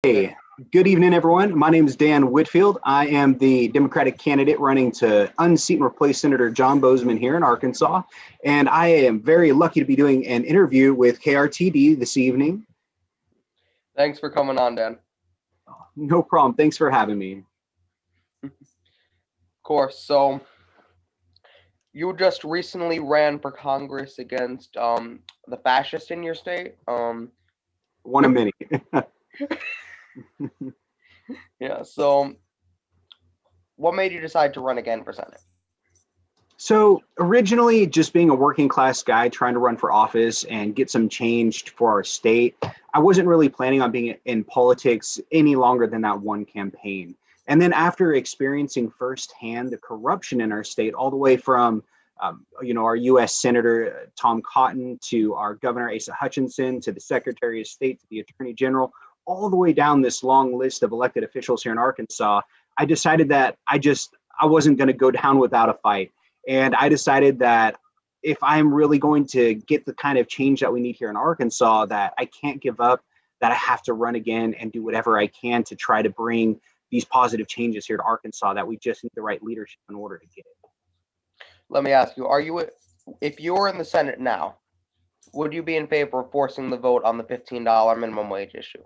Hey, good evening, everyone. My name is Dan Whitfield. I am the Democratic candidate running to unseat and replace Senator John Bozeman here in Arkansas. And I am very lucky to be doing an interview with KRTD this evening. Thanks for coming on, Dan. No problem. Thanks for having me. Of course. So you just recently ran for Congress against the fascist in your state. One of many. Yeah. So what made you decide to run again for Senate? So originally, just being a working class guy trying to run for office and get some change for our state, I wasn't really planning on being in politics any longer than that one campaign. And then after experiencing firsthand the corruption in our state, all the way from our U.S. Senator Tom Cotton to our Governor Asa Hutchinson to the Secretary of State to the Attorney General, all the way down this long list of elected officials here in Arkansas, I decided that I wasn't going to go down without a fight. And I decided that if I'm really going to get the kind of change that we need here in Arkansas, that I can't give up, that I have to run again and do whatever I can to try to bring these positive changes here to Arkansas, that we just need the right leadership in order to get it. Let me ask you, if you were in the Senate now, would you be in favor of forcing the vote on the $15 minimum wage issue?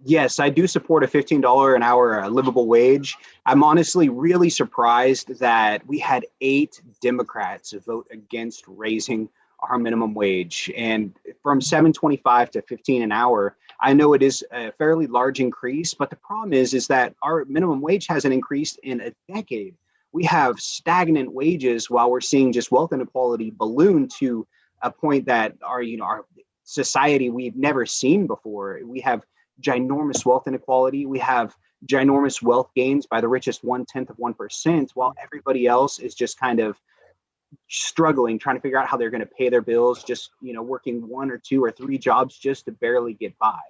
Yes, I do support a $15 an hour livable wage. I'm honestly really surprised that we had 8 Democrats vote against raising our minimum wage. And from $7.25 to $15 an hour, I know it is a fairly large increase, but the problem is that our minimum wage hasn't increased in a decade. We have stagnant wages while we're seeing just wealth inequality balloon to a point that our society we've never seen before. We have ginormous wealth inequality. We have ginormous wealth gains by the richest 1/10 of 1%, while everybody else is just kind of struggling, trying to figure out how they're going to pay their bills, just working 1 or 2 or 3 jobs just to barely get by.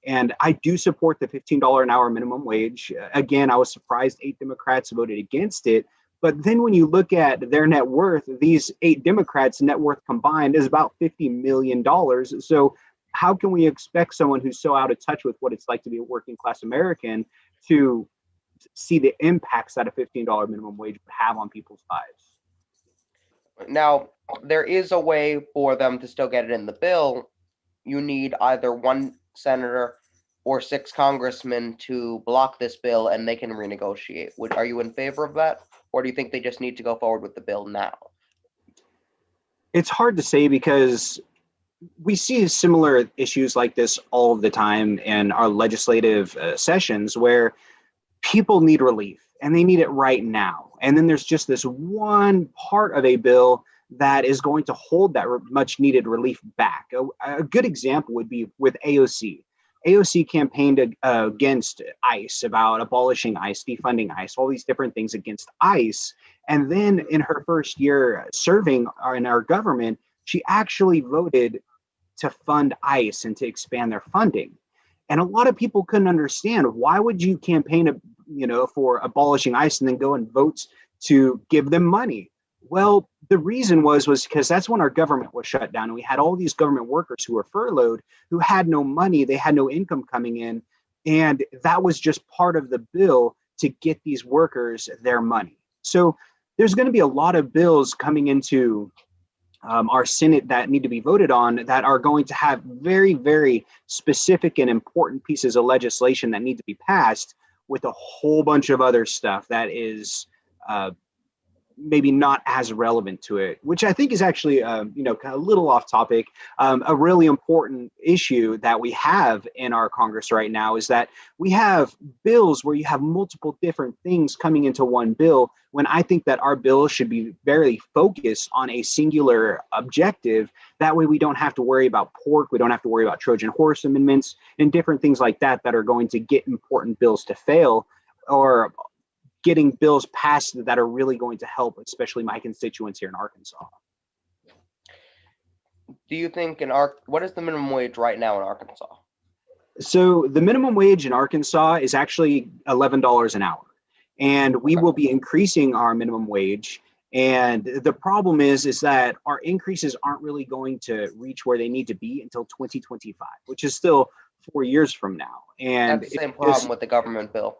And I do support the $15 an hour minimum wage. Again, I was surprised 8 Democrats voted against it. But then when you look at their net worth, these 8 Democrats' net worth combined is about $50 million. So how can we expect someone who's so out of touch with what it's like to be a working class American to see the impacts that a $15 minimum wage would have on people's lives? Now, there is a way for them to still get it in the bill. You need either 1 senator or 6 congressmen to block this bill, and they can renegotiate. Are you in favor of that? Or do you think they just need to go forward with the bill now? It's hard to say because we see similar issues like this all the time in our legislative sessions where people need relief and they need it right now. And then there's just this one part of a bill that is going to hold that much needed relief back. A good example would be with AOC. AOC campaigned against ICE, about abolishing ICE, defunding ICE, all these different things against ICE. And then in her first year serving in our government, she actually voted to fund ICE and to expand their funding. And a lot of people couldn't understand, why would you campaign for abolishing ICE and then go and vote to give them money? Well, the reason was because that's when our government was shut down, and we had all these government workers who were furloughed, who had no money, they had no income coming in, and that was just part of the bill to get these workers their money. So there's going to be a lot of bills coming into our Senate that need to be voted on that are going to have very, very specific and important pieces of legislation that need to be passed, with a whole bunch of other stuff that is maybe not as relevant to it, which I think is actually, kind of a little off topic. A really important issue that we have in our Congress right now is that we have bills where you have multiple different things coming into one bill, when I think that our bill should be very focused on a singular objective. That way we don't have to worry about pork, we don't have to worry about Trojan horse amendments and different things like that that are going to get important bills to fail, or getting bills passed that are really going to help, especially my constituents here in Arkansas. Do you think what is the minimum wage right now in Arkansas? So the minimum wage in Arkansas is actually $11 an hour, and we will be increasing our minimum wage. And the problem is that our increases aren't really going to reach where they need to be until 2025, which is still 4 years from now. And That's the same it's problem just, with the government bill.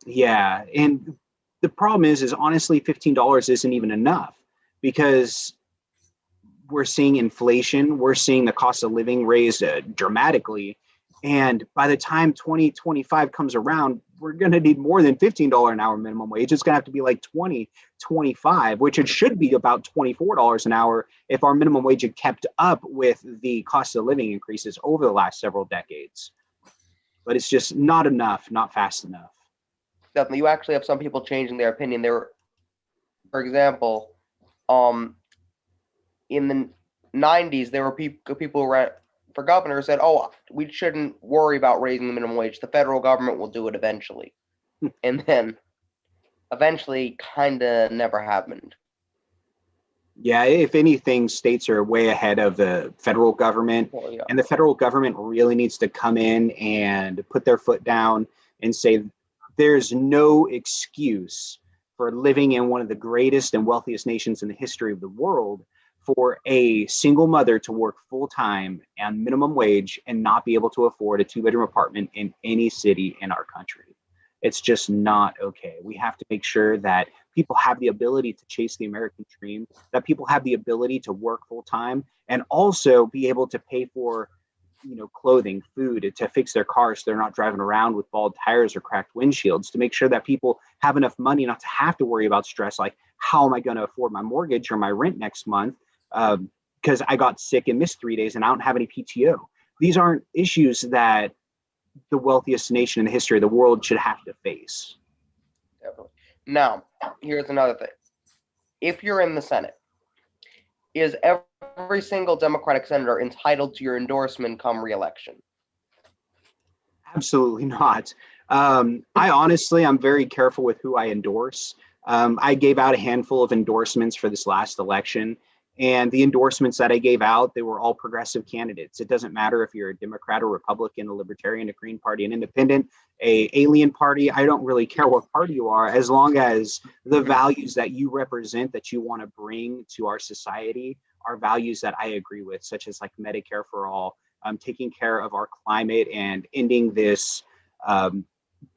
yeah. And the problem is honestly, $15 isn't even enough because we're seeing inflation, we're seeing the cost of living raised dramatically. And by the time 2025 comes around, we're going to need more than $15 an hour minimum wage. It's going to have to be like 20, 25, which it should be about $24 an hour if our minimum wage had kept up with the cost of living increases over the last several decades. But it's just not enough, not fast enough. Definitely, you actually have some people changing their opinion. For example, um, in the 90s, there were people who ran for governor said, "Oh, we shouldn't worry about raising the minimum wage. The federal government will do it eventually." And then, eventually, kind of never happened. Yeah, if anything, states are way ahead of the federal government, Well, yeah. and the federal government really needs to come in and put their foot down and say there's no excuse for living in one of the greatest and wealthiest nations in the history of the world for a single mother to work full time and minimum wage and not be able to afford a 2-bedroom apartment in any city in our country. It's just not okay. We have to make sure that people have the ability to chase the American dream, that people have the ability to work full time and also be able to pay for, clothing, food, to fix their cars so they're not driving around with bald tires or cracked windshields, to make sure that people have enough money not to have to worry about stress like, how am I going to afford my mortgage or my rent next month? Because I got sick and missed 3 days and I don't have any PTO. These aren't issues that the wealthiest nation in the history of the world should have to face. Definitely. Now, here's another thing. If you're in the Senate, is every single Democratic senator entitled to your endorsement come re-election? Absolutely not. I'm very careful with who I endorse. I gave out a handful of endorsements for this last election, and the endorsements that I gave out, they were all progressive candidates. It doesn't matter if you're a Democrat or Republican, a Libertarian, a Green Party, an Independent, a Alien Party. I don't really care what party you are, as long as the values that you represent, that you want to bring to our society, are values that I agree with, such as like Medicare for all, taking care of our climate and ending this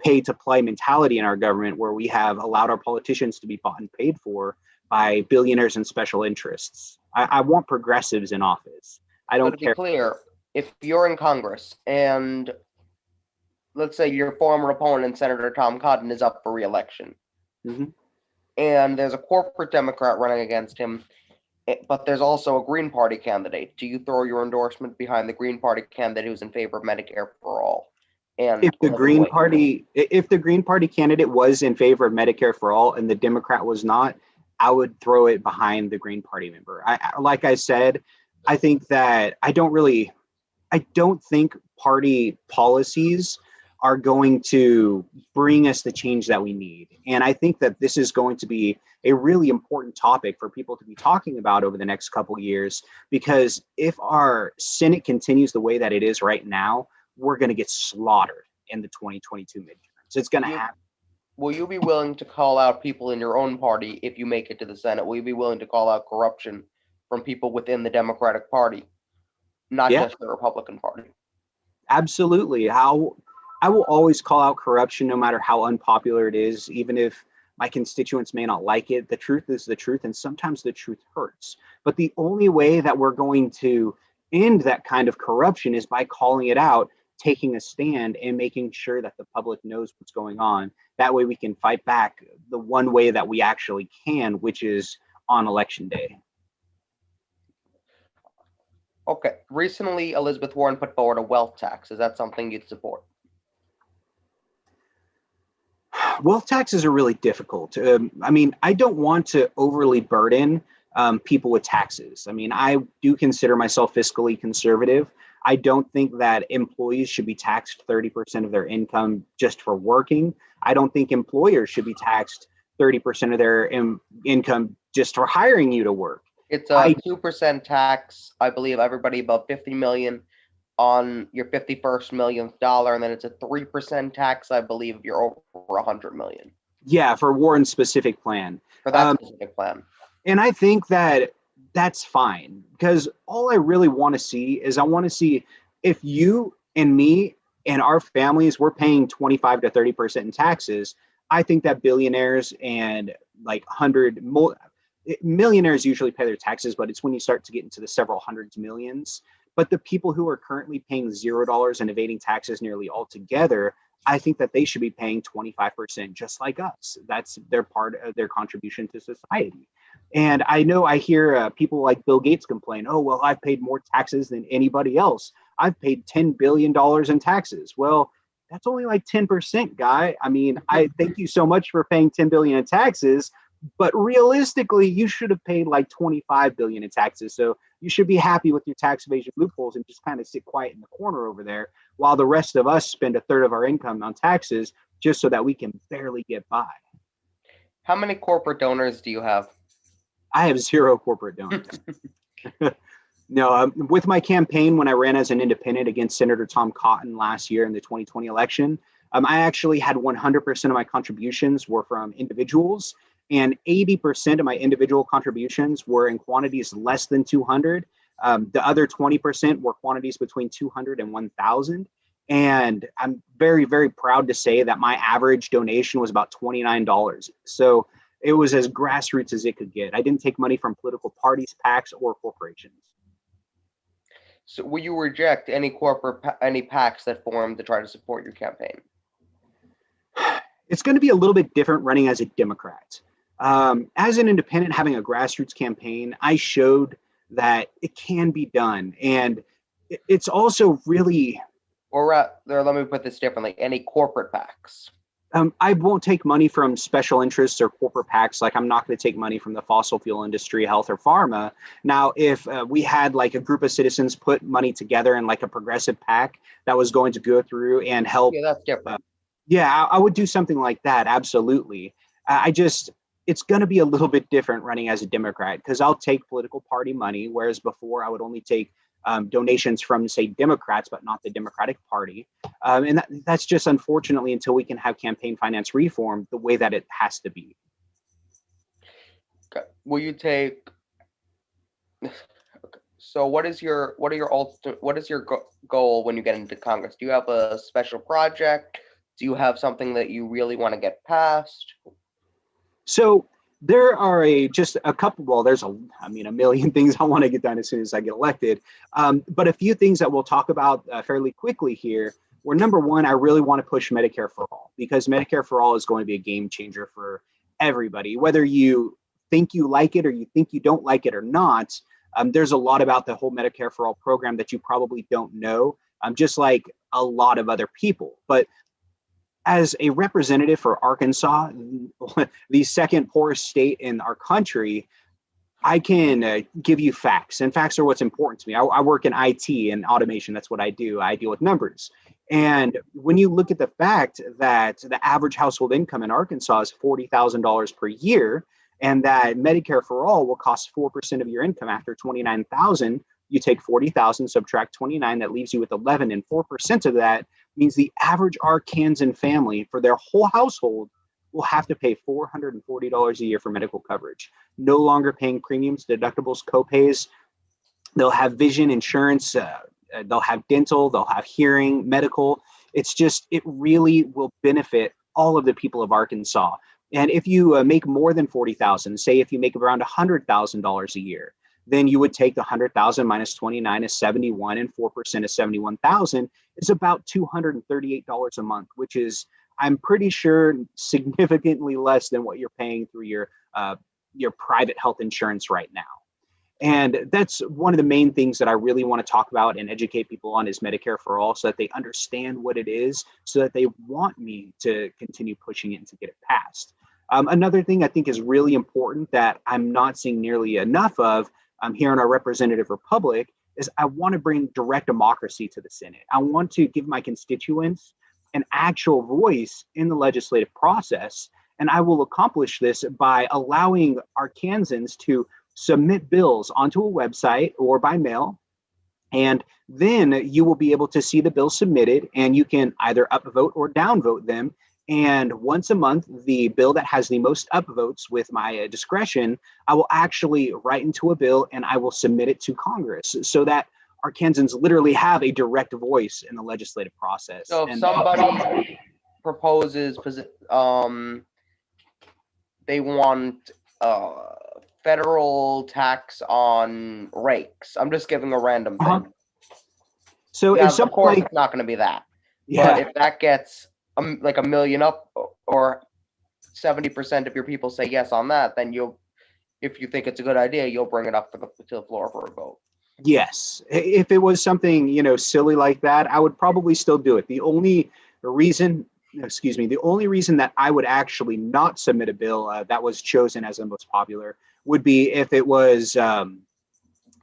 pay to play mentality in our government where we have allowed our politicians to be bought and paid for by billionaires and special interests. I want progressives in office. I So don't to be care. clear, if you're in Congress and let's say your former opponent, Senator Tom Cotton, is up for re-election, Mhm. and there's a corporate Democrat running against him, but there's also a Green Party candidate, do you throw your endorsement behind the Green Party candidate who's in favor of Medicare for all If and the living Green wage? Party, if the Green Party candidate was in favor of Medicare for all and the Democrat was not, I would throw it behind the Green Party member. Like I said, I think that I don't think party policies are going to bring us the change that we need. And I think that this is going to be a really important topic for people to be talking about over the next couple of years, because if our Senate continues the way that it is right now, we're going to get slaughtered in the 2022 midterms. It's going to happen. Will you be willing to call out people in your own party if you make it to the Senate? Will you be willing to call out corruption from people within the Democratic Party, not Yeah, just the Republican Party? absolutely. I will always call out corruption no matter how unpopular it is, even if my constituents may not like it. The truth is the truth, and sometimes the truth hurts. But the only way that we're going to end that kind of corruption is by calling it out, taking a stand, and making sure that the public knows what's going on. That way we can fight back the one way that we actually can, which is on election day. Okay. Recently, Elizabeth Warren put forward a wealth tax. Is that something you'd support? Wealth taxes are really difficult. I don't want to overly burden people with taxes. I do consider myself fiscally conservative. I don't think that employees should be taxed 30% of their income just for working. I don't think employers should be taxed 30% of their income just for hiring you to work. It's I a 2% tax, I believe, everybody above 50 million on your 51st millionth dollar, and then it's a 3% tax, I believe, if you're over 100 million Yeah, for Warren's specific plan. for that specific plan. And I think that that's fine, because all I really want to see is I want to see if you and me and our families, we're paying 25 to 30% in taxes. I think that billionaires and like millionaires usually pay their taxes, but it's when you start to get into the several hundreds millions. But the people who are currently paying $0 and evading taxes nearly altogether, I think that they should be paying 25% just like us. That's their part of their contribution to society. And I know I hear people like Bill Gates complain, oh, well, I've paid more taxes than anybody else. I've paid $10 billion in taxes. Well, that's only like 10%, guy. I mean, I thank you so much for paying 10 billion in taxes, but realistically, you should have paid like 25 billion in taxes. So you should be happy with your tax evasion loopholes and just kind of sit quiet in the corner over there while the rest of us spend a third of our income on taxes just so that we can barely get by. How many corporate donors do you have? I have 0 corporate donors. No, with my campaign, when I ran as an independent against Senator Tom Cotton last year in the 2020 election, I actually had 100% of my contributions were from individuals, and 80% of my individual contributions were in quantities less than 200. The other 20% were quantities between 200 and 1,000. And I'm very, very proud to say that my average donation was about $29. So it was as grassroots as it could get. I didn't take money from political parties, PACs, or corporations. So will you reject any any PACs that form to try to support your campaign? It's going to be a little bit different running as a Democrat. As an independent, having a grassroots campaign, I showed that it can be done. And it's also really... Or let me put this differently, any corporate PACs. I won't take money from special interests or corporate PACs. Like, I'm not going to take money from the fossil fuel industry, health, or pharma. Now, if we had like a group of citizens put money together in like a progressive PAC that was going to go through and help. Yeah, that's different. I would do something like that. Absolutely. It's going to be a little bit different running as a Democrat because I'll take political party money, whereas before I would only take donations from, say, Democrats, but not the Democratic Party. And that's just unfortunately until we can have campaign finance reform the way that it has to be. Okay. Will you take? Okay. So what is your goal when you get into Congress? Do you have a special project? Do you have something that you really want to get passed? So there are just a couple, well, there's a million things I want to get done as soon as I get elected. But a few things that we'll talk about fairly quickly here were, number one, I really want to push Medicare for all, because Medicare for all is going to be a game changer for everybody, whether you think you like it or you think you don't like it or not. There's a lot about the whole Medicare for all program that you probably don't know, just like a lot of other people. But as a representative for Arkansas, the second poorest state in our country, I can give you facts, and facts are what's important to me. I work in IT and automation. That's what I do. I deal with numbers. And when you look at the fact that the average household income in Arkansas is $40,000 per year, and that Medicare for all will cost 4% of your income after $29,000, you take 40,000, subtract 29, that leaves you with 11, and 4% of that means the average Arkansan family for their whole household will have to pay $440 a year for medical coverage. No longer paying premiums, deductibles, copays. They'll have vision insurance, they'll have dental, they'll have hearing, medical. It really will benefit all of the people of Arkansas. And if you make more than 40,000, say if you make around $100,000 a year, then you would take the 100,000 minus 29 is 71, and 4% is 71,000. It's about $238 a month, which is, I'm pretty sure, significantly less than what you're paying through your private health insurance right now. And that's one of the main things that I really want to talk about and educate people on is Medicare for all, so that they understand what it is, so that they want me to continue pushing it and to get it passed. Another thing I think is really important that I'm not seeing nearly enough of here in our representative republic is I want to bring direct democracy to the Senate. I want to give my constituents an actual voice in the legislative process. And I will accomplish this by allowing Arkansans to submit bills onto a website or by mail. And then you will be able to see the bill submitted, and you can either upvote or downvote them. And once a month, the bill that has the most upvotes with my discretion, I will actually write into a bill and I will submit it to Congress so that Arkansans literally have a direct voice in the legislative process. So if And somebody proposes, they want federal tax on rakes. I'm just giving a random thing. So Now, if of something course, like, it's not going to be that. yeah, But if that gets like a million up, or 70% of your people say yes on that, then if you think it's a good idea, you'll bring it up to the floor for a vote. yes, if it was something, silly like that, I would probably still do it. The only reason that I would actually not submit a bill that was chosen as the most popular would be if it was,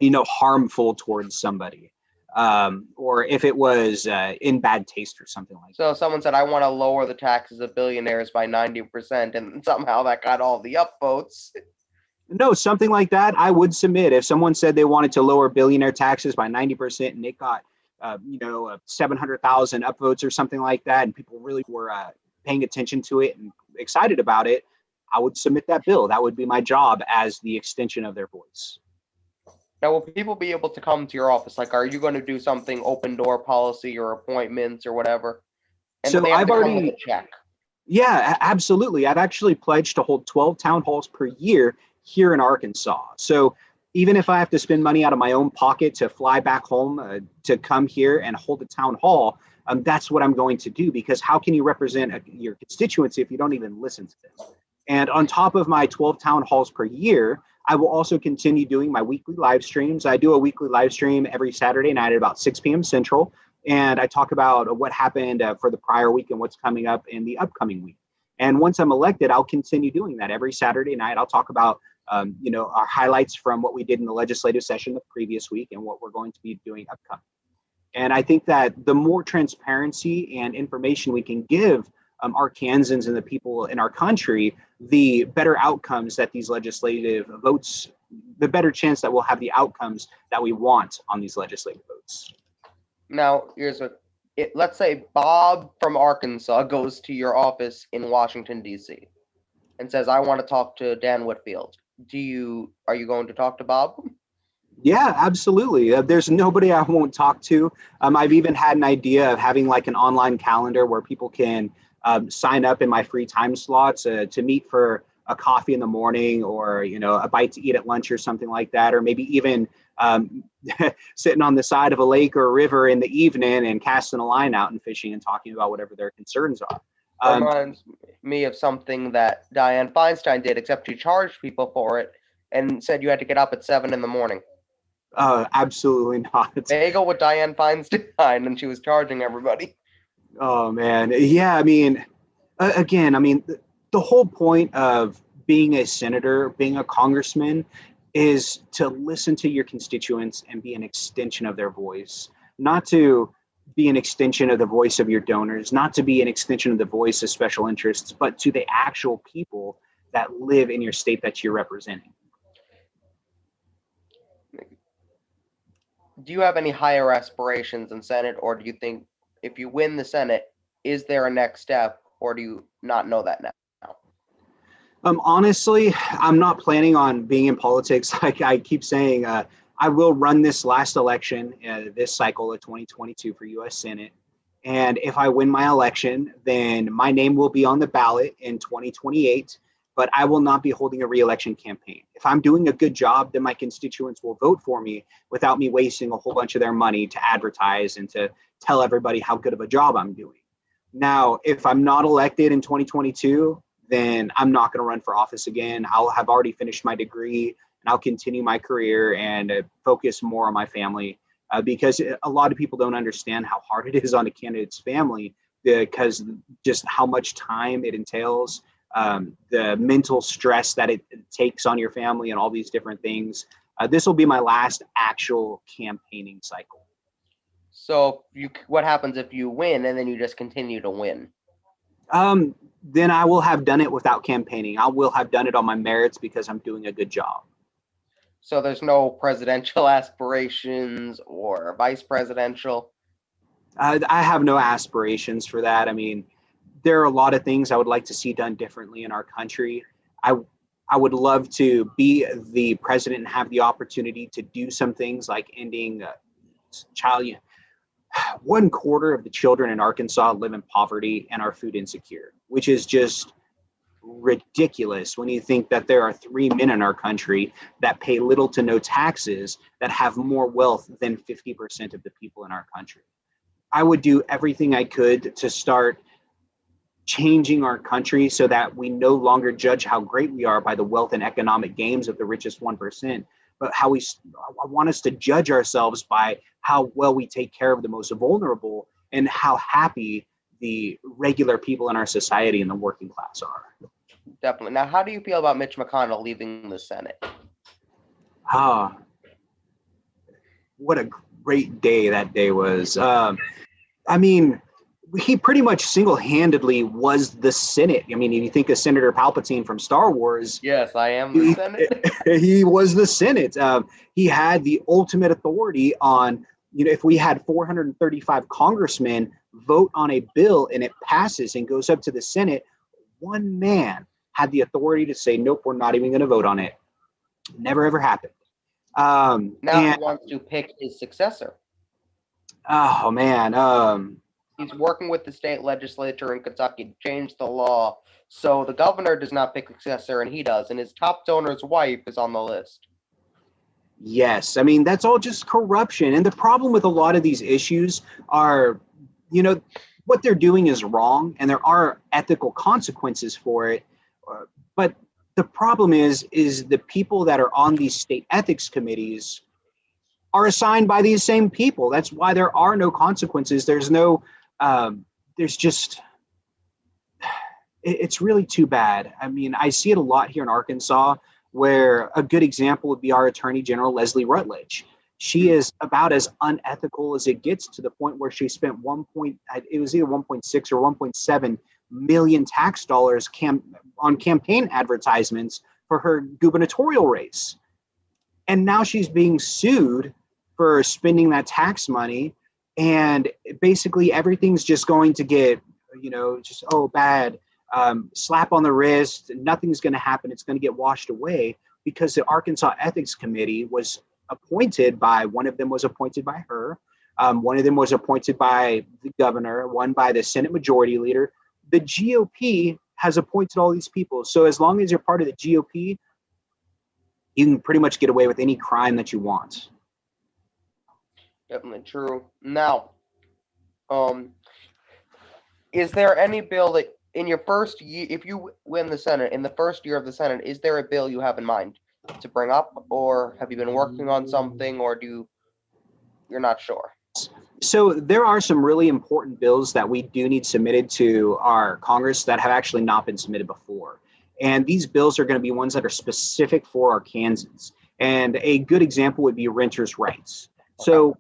harmful towards somebody, or if it was in bad taste or something like that. So someone said, I want to lower the taxes of billionaires by 90%, and somehow that got all the upvotes. No, something like that, I would submit. If someone said they wanted to lower billionaire taxes by 90% and it got, 700,000 upvotes or something like that, and people really were paying attention to it and excited about it, I would submit that bill. That would be my job as the extension of their voice. Now, will people be able to come to your office? Like, are you going to do something open door policy or appointments or whatever? And do So they have I've to come with already, a check? yeah, absolutely. I've actually pledged to hold 12 town halls per year here in Arkansas. So even if I have to spend money out of my own pocket to fly back home to come here and hold a town hall, that's what I'm going to do, because how can you represent your constituency if you don't even listen to them? And on top of my 12 town halls per year, I will also continue doing my weekly live streams. I do a weekly live stream every Saturday night at about 6 p.m. Central, and I talk about what happened for the prior week and what's coming up in the upcoming week. And once I'm elected, I'll continue doing that every Saturday night. I'll talk about our highlights from what we did in the legislative session the previous week and what we're going to be doing upcoming. And I think that the more transparency and information we can give Arkansans and the people in our country, the better outcomes that these legislative votes, the better chance that we'll have the outcomes that we want on these legislative votes. Now, let's say Bob from Arkansas goes to your office in Washington, D.C. and says, I want to talk to Dan Whitfield. Are you going to talk to Bob? Yeah, absolutely. There's nobody I won't talk to. I've even had an idea of having like an online calendar where people can sign up in my free time slots to meet for a coffee in the morning, or a bite to eat at lunch or something like that, or maybe even sitting on the side of a lake or a river in the evening and casting a line out and fishing and talking about whatever their concerns are. Reminds me of something that Dianne Feinstein did, except she charged people for it and said you had to get up at 7 in the morning. Absolutely not. Bagel with Dianne Feinstein, and she was charging everybody. Oh man, yeah. I mean, again, the whole point of being a senator, being a congressman, is to listen to your constituents and be an extension of their voice, not to be an extension of the voice of your donors, not to be an extension of the voice of special interests, but to the actual people that live in your state that you're representing. Do you have any higher aspirations in Senate, or do you think if you win the Senate, is there a next step, or do you not know that now? Honestly, I'm not planning on being in politics. Like I keep saying, I will run this last election, this cycle of 2022 for U.S. Senate. And if I win my election, then my name will be on the ballot in 2028, but I will not be holding a re-election campaign. If I'm doing a good job, then my constituents will vote for me without me wasting a whole bunch of their money to advertise and to tell everybody how good of a job I'm doing. Now, if I'm not elected in 2022, then I'm not going to run for office again. I'll have already finished my degree and I'll continue my career and focus more on my family, because a lot of people don't understand how hard it is on a candidate's family, because just how much time it entails, the mental stress that it takes on your family and all these different things. This will be my last actual campaigning cycle. So what happens if you win and then you just continue to win? Then I will have done it without campaigning. I will have done it on my merits because I'm doing a good job. So there's no presidential aspirations or vice presidential? I have no aspirations for that. I mean, there are a lot of things I would like to see done differently in our country. I would love to be the president and have the opportunity to do some things like ending child. 1/4 of the children in Arkansas live in poverty and are food insecure, which is just ridiculous when you think that there are 3 men in our country that pay little to no taxes that have more wealth than 50% of the people in our country. I would do everything I could to start changing our country so that we no longer judge how great we are by the wealth and economic gains of the richest 1%, but I want us to judge ourselves by how well we take care of the most vulnerable and how happy the regular people in our society and the working class are. Definitely. Now, how do you feel about Mitch McConnell leaving the Senate? What a great day that day was. I mean, he pretty much single-handedly was the Senate. I mean, if you think of Senator Palpatine from Star Wars. Yes, I am the Senate. He was the Senate. He had the ultimate authority on, if we had 435 congressmen vote on a bill and it passes and goes up to the Senate, one man had the authority to say, nope, we're not even going to vote on it. Never, ever happened. Now he wants to pick his successor. Oh, man. He's working with the state legislature in Kentucky to change the law so the governor does not pick a successor and he does, and his top donor's wife is on the list. Yes, I mean, that's all just corruption. And the problem with a lot of these issues are, what they're doing is wrong and there are ethical consequences for it. But the problem is the people that are on these state ethics committees are assigned by these same people. That's why there are no consequences. There's no, it's really too bad. I mean, I see it a lot here in Arkansas, where a good example would be our Attorney General, Leslie Rutledge. She is about as unethical as it gets, to the point where she spent it was either 1.6 or 1.7 million tax dollars on campaign advertisements for her gubernatorial race. And now she's being sued for spending that tax money. And basically everything's just going to get, bad, slap on the wrist. Nothing's going to happen. It's going to get washed away because the Arkansas Ethics Committee was appointed by, one of them was appointed by her. One of them was appointed by the governor, one by the Senate Majority Leader. The GOP has appointed all these people. So as long as you're part of the GOP, you can pretty much get away with any crime that you want. Definitely true. Now, is there any bill that in your first year, if you win the Senate, in the first year of the Senate, is there a bill you have in mind to bring up, or have you been working on something, or you're not sure? So there are some really important bills that we do need submitted to our Congress that have actually not been submitted before. And these bills are going to be ones that are specific for Arkansans. And a good example would be renters' rights. Okay. So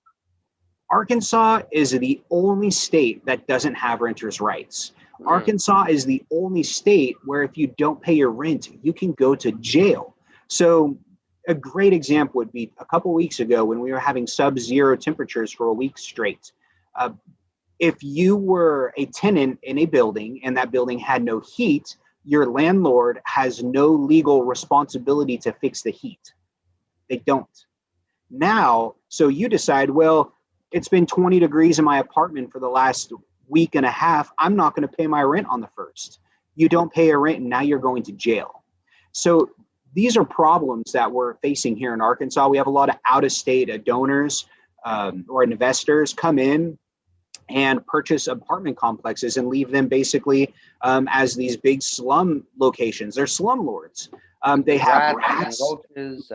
Arkansas is the only state that doesn't have renters' rights. Arkansas is the only state where if you don't pay your rent, you can go to jail. So a great example would be a couple weeks ago when we were having sub-zero temperatures for a week straight. If you were a tenant in a building and that building had no heat, your landlord has no legal responsibility to fix the heat. They don't. Now, so you decide, well, it's been 20 degrees in my apartment for the last week and a half. I'm not going to pay my rent on the 1st. You don't pay a rent and now you're going to jail. So these are problems that we're facing here in Arkansas. We have a lot of out-of-state donors or investors come in and purchase apartment complexes and leave them basically as these big slum locations. They're slumlords. They have rats,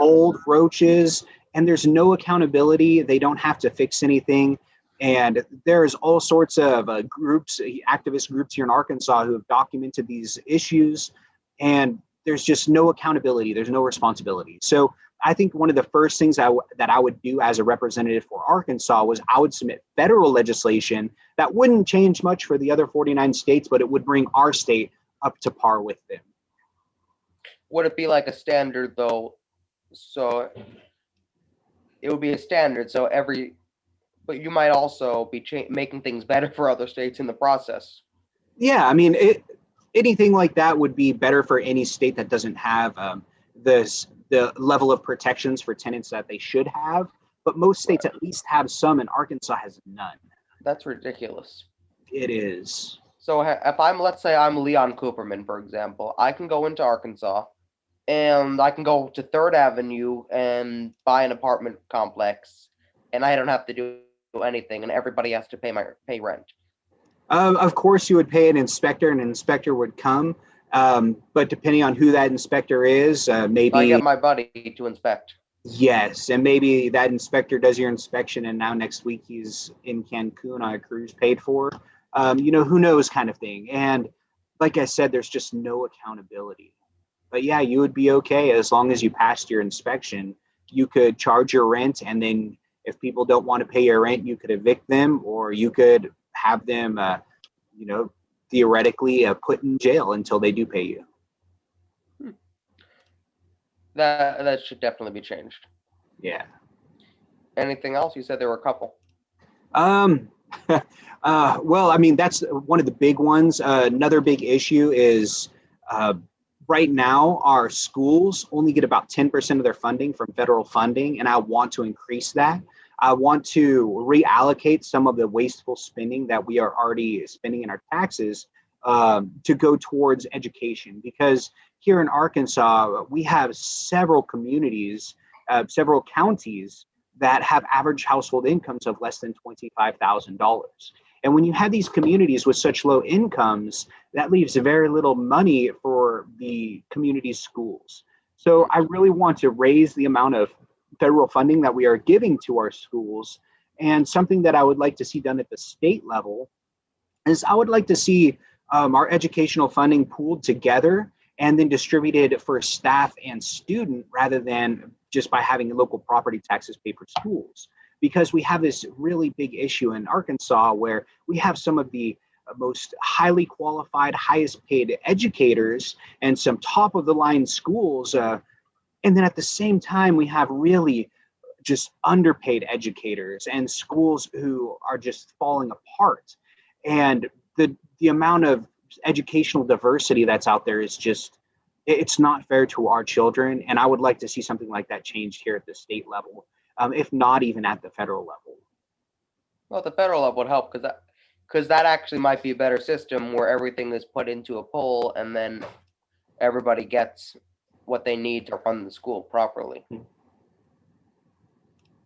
old roaches, and there's no accountability. They don't have to fix anything. And there's all sorts of groups, activist groups here in Arkansas who have documented these issues. And there's just no accountability. There's no responsibility. So I think one of the first things that I would do as a representative for Arkansas was I would submit federal legislation that wouldn't change much for the other 49 states, but it would bring our state up to par with them. Would it be like a standard though? So it would be a standard. So but you might also be making things better for other states in the process. Yeah, I mean, anything like that would be better for any state that doesn't have the level of protections for tenants that they should have. but most states at least have some, and Arkansas has none. That's ridiculous. It is. So if let's say I'm Leon Cooperman, for example, I can go into Arkansas and I can go to 3rd Avenue and buy an apartment complex, and I don't have to do anything, and everybody has to pay rent. Of course, you would pay an inspector, and an inspector would come. But depending on who that inspector is, maybe I get my buddy to inspect. Yes, and maybe that inspector does your inspection, and now next week he's in Cancun on a cruise paid for. Who knows, kind of thing. And like I said, there's just no accountability. But yeah, you would be okay as long as you passed your inspection. You could charge your rent, and then if people don't want to pay your rent, you could evict them, or you could have them, theoretically put in jail until they do pay you. That should definitely be changed. Yeah. Anything else? You said there were a couple. Well, I mean, that's one of the big ones. Another big issue is right now our schools only get about 10% of their funding from federal funding, and I want to increase that. I want to reallocate some of the wasteful spending that we are already spending in our taxes to go towards education, because here in Arkansas, we have several communities, several counties that have average household incomes of less than $25,000. And when you have these communities with such low incomes, that leaves very little money for the community schools. So I really want to raise the amount of federal funding that we are giving to our schools. And something that I would like to see done at the state level is I would like to see our educational funding pooled together and then distributed for staff and student rather than just by having local property taxes pay for schools. Because we have this really big issue in Arkansas where we have some of the most highly qualified, highest paid educators and some top of the line schools. And then at the same time, we have really just underpaid educators and schools who are just falling apart. And the amount of educational diversity that's out there is just, it's not fair to our children. And I would like to see something like that changed here at the state level, if not even at the federal level. Well, the federal level would help because that actually might be a better system where everything is put into a pool and then everybody gets what they need to run the school properly.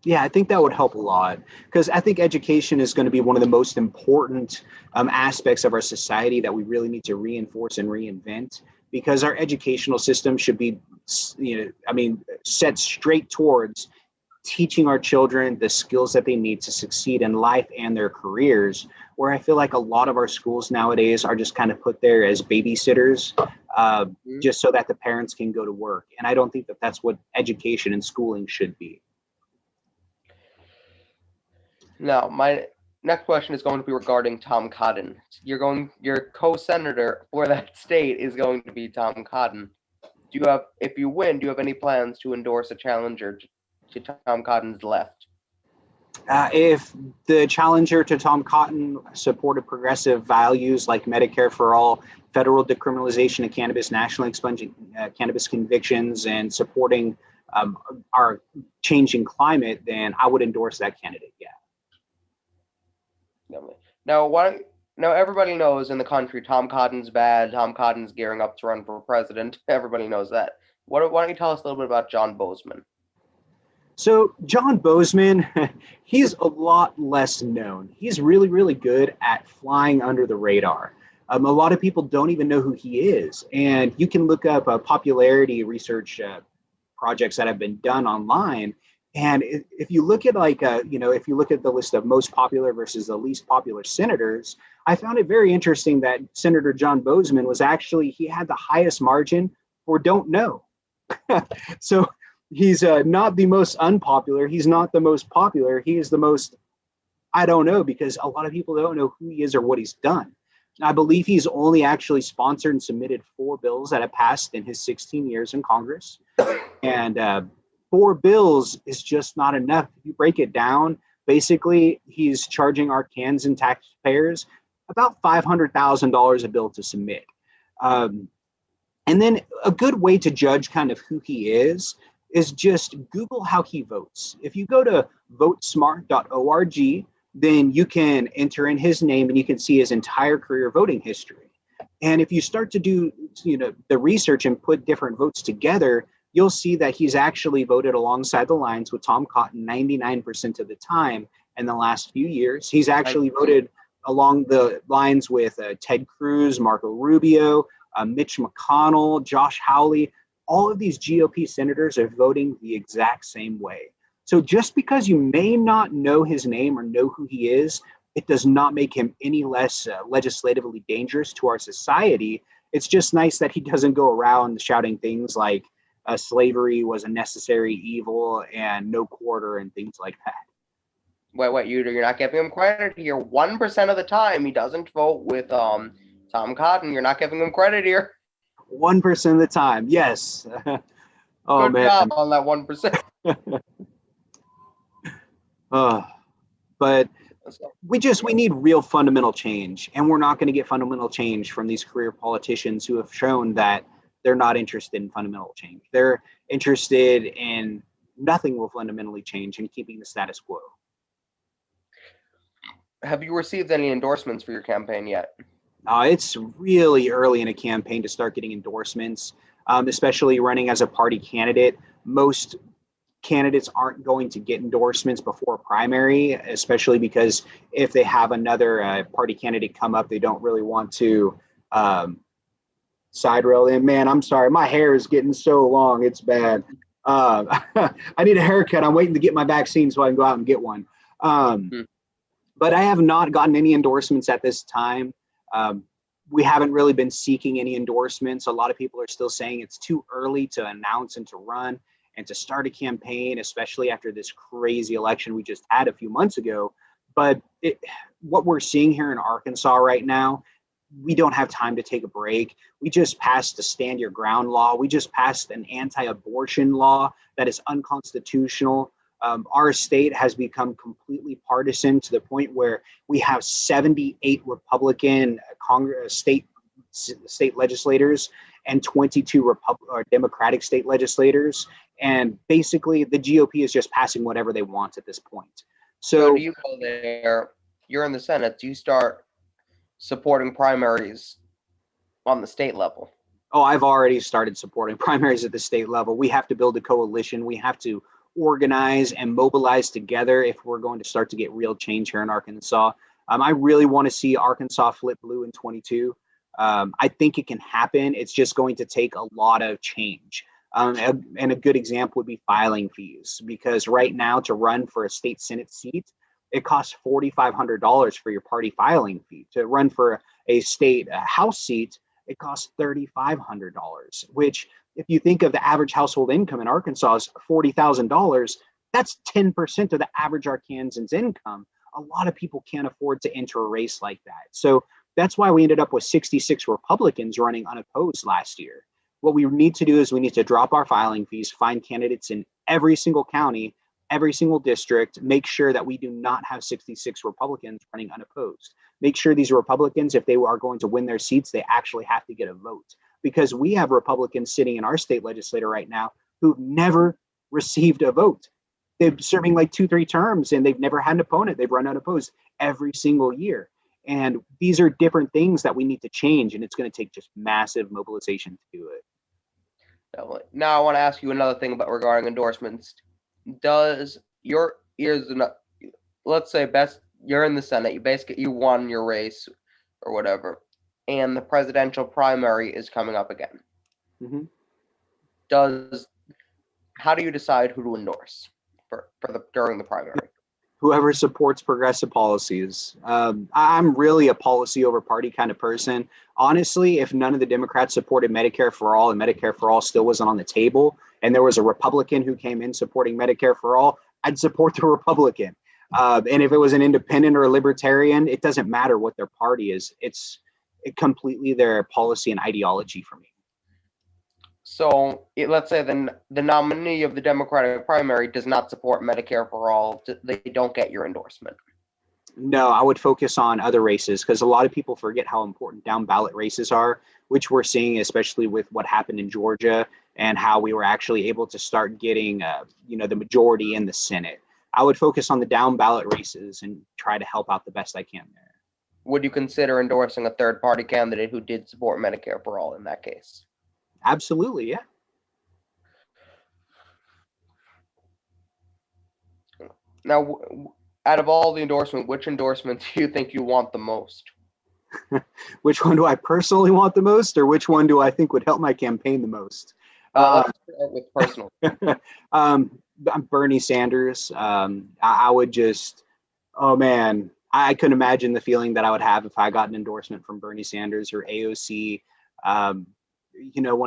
Yeah, I think that would help a lot, because I think education is going to be one of the most important aspects of our society that we really need to reinforce and reinvent, because our educational system should be, set straight towards teaching our children the skills that they need to succeed in life and their careers, where I feel like a lot of our schools nowadays are just kind of put there as babysitters, just so that the parents can go to work. And I don't think that that's what education and schooling should be. Now, my next question is going to be regarding Tom Cotton. Your co-senator for that state is going to be Tom Cotton. If you win, do you have any plans to endorse a challenger to Tom Cotton's left? If the challenger to Tom Cotton supported progressive values like Medicare for all, federal decriminalization of cannabis, nationally expunging cannabis convictions, and supporting our changing climate, then I would endorse that candidate, yeah. Now, everybody knows in the country Tom Cotton's bad. Tom Cotton's gearing up to run for president. Everybody knows that. Why don't you tell us a little bit about John Bozeman? So John Bozeman, he's a lot less known. He's really, really good at flying under the radar. A lot of people don't even know who he is. And you can look up popularity research projects that have been done online. And if you look at if you look at the list of most popular versus the least popular senators, I found it very interesting that Senator John Bozeman he had the highest margin for don't know. So he's not the most unpopular. He's not the most popular. He is the most, I don't know, because a lot of people don't know who he is or what he's done. I believe he's only actually sponsored and submitted 4 bills that have passed in his 16 years in Congress. And 4 bills is just not enough. If you break it down, basically he's charging Arkansan taxpayers about $500,000 a bill to submit. And then a good way to judge kind of who he is is just Google how he votes. If you go to votesmart.org, then you can enter in his name and you can see his entire career voting history. And if you start to do, the research and put different votes together, you'll see that he's actually voted alongside the lines with Tom Cotton 99% of the time in the last few years. He's actually voted along the lines with Ted Cruz, Marco Rubio, Mitch McConnell, Josh Hawley. All of these GOP senators are voting the exact same way. So just because you may not know his name or know who he is, it does not make him any less legislatively dangerous to our society. It's just nice that he doesn't go around shouting things like slavery was a necessary evil and no quarter and things like that. Wait, you're not giving him credit here. 1% of the time he doesn't vote with Tom Cotton. You're not giving him credit here. 1% of the time, yes. Good job on that 1%. But we need real fundamental change, and we're not going to get fundamental change from these career politicians who have shown that they're not interested in fundamental change. They're interested in nothing will fundamentally change and keeping the status quo. Have you received any endorsements for your campaign yet? It's really early in a campaign to start getting endorsements, especially running as a party candidate. Most candidates aren't going to get endorsements before a primary, especially because if they have another party candidate come up, they don't really want to side rail them. Man, I'm sorry. My hair is getting so long. It's bad. I need a haircut. I'm waiting to get my vaccine so I can go out and get one. But I have not gotten any endorsements at this time. We haven't really been seeking any endorsements. A lot of people are still saying it's too early to announce and to run and to start a campaign, especially after this crazy election we just had a few months ago. But what we're seeing here in Arkansas right now, we don't have time to take a break. We just passed the Stand Your Ground law. We just passed an anti-abortion law that is unconstitutional. Our state has become completely partisan to the point where we have 78 Republican state legislators and 22 Democratic state legislators. And basically, the GOP is just passing whatever they want at this point. So do you go there? You're in the Senate. Do you start supporting primaries on the state level? Oh, I've already started supporting primaries at the state level. We have to build a coalition. We have to organize and mobilize together if we're going to start to get real change here in Arkansas. I really want to see Arkansas flip blue in 22. I think it can happen. It's just going to take a lot of change. And a good example would be filing fees, because right now to run for a state Senate seat, it costs $4,500 for your party filing fee. To run for a state House seat, it costs $3,500, which if you think of the average household income in Arkansas is $40,000, that's 10% of the average Arkansan's income. A lot of people can't afford to enter a race like that. So that's why we ended up with 66 Republicans running unopposed last year. What we need to do is we need to drop our filing fees, find candidates in every single county, every single district, make sure that we do not have 66 Republicans running unopposed. Make sure these Republicans, if they are going to win their seats, they actually have to get a vote. Because we have Republicans sitting in our state legislature right now who've never received a vote. They're serving like 2-3 terms and they've never had an opponent. They've run unopposed every single year. And these are different things that we need to change, and it's going to take just massive mobilization to do it. Now I want to ask you another thing about regarding endorsements. Does let's say you're in the Senate, you won your race or whatever, and the presidential primary is coming up again. Mm-hmm. How do you decide who to endorse during the primary? Whoever supports progressive policies. I'm really a policy over party kind of person. Honestly, if none of the Democrats supported Medicare for all and Medicare for all still wasn't on the table, and there was a Republican who came in supporting Medicare for all, I'd support the Republican. And if it was an independent or a libertarian, it doesn't matter what their party is. It's completely their policy and ideology for me. So let's say the nominee of the Democratic primary does not support Medicare for all. They don't get your endorsement. No, I would focus on other races, because a lot of people forget how important down ballot races are, which we're seeing, especially with what happened in Georgia and how we were actually able to start getting, the majority in the Senate. I would focus on the down ballot races and try to help out the best I can there. Would you consider endorsing a third-party candidate who did support Medicare for all in that case? Absolutely, yeah. Now, out of all the endorsements, which endorsement do you think you want the most? Which one do I personally want the most, or which one do I think would help my campaign the most? Let's start with personal. Bernie Sanders. I would just, oh man, I couldn't imagine the feeling that I would have if I got an endorsement from Bernie Sanders or AOC. One